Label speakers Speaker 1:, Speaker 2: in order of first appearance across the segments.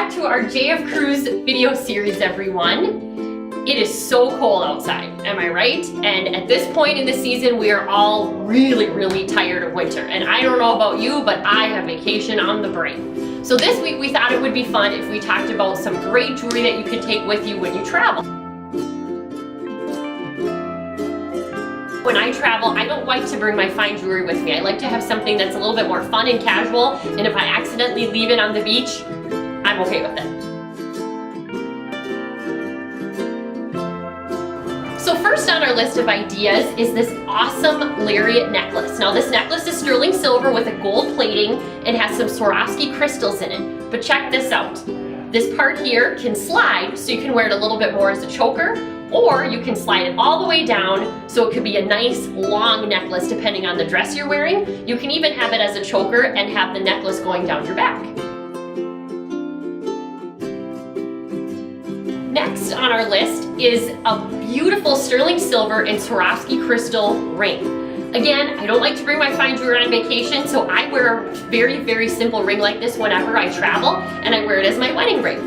Speaker 1: back to our JF Kruse video series, everyone. It is so cold outside, am I right? And at this point in the season, we are all really tired of winter. And I don't know about you, but I have vacation on the brain. So this week we thought it would be fun if we talked about some great jewelry that you can take with you when you travel. When I travel, I don't like to bring my fine jewelry with me. I like to have something that's a little bit more fun and casual, and if I accidentally leave it on the beach, I'm okay with it. So first on our list of ideas is this awesome lariat necklace. Now this necklace is sterling silver with a gold plating and has some Swarovski crystals in it. But check this out. This part here can slide, so you can wear it a little bit more as a choker, or you can slide it all the way down so it could be a nice long necklace depending on the dress you're wearing. You can even have it as a choker and have the necklace going down your back. Next on our list is a beautiful sterling silver and Swarovski crystal ring. Again, I don't like to bring my fine jewelry on vacation, so I wear a very simple ring like this whenever I travel, and I wear it as my wedding ring.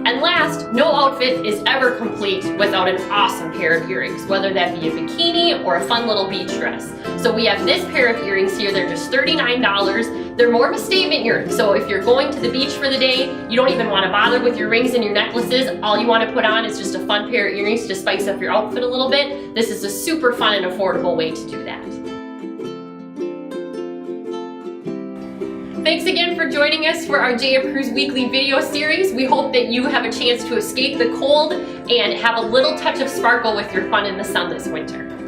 Speaker 1: And last, no outfit is ever complete without an awesome pair of earrings, whether that be a bikini or a fun little beach dress. So we have this pair of earrings here. They're just $39. They're more of a statement earring. So if you're going to the beach for the day, you don't even want to bother with your rings and your necklaces. All you want to put on is just a fun pair of earrings to spice up your outfit a little bit. This is a super fun and affordable way to do that. Thanks again for joining us for our JF Kruse weekly video series. We hope that you have a chance to escape the cold and have a little touch of sparkle with your fun in the sun this winter.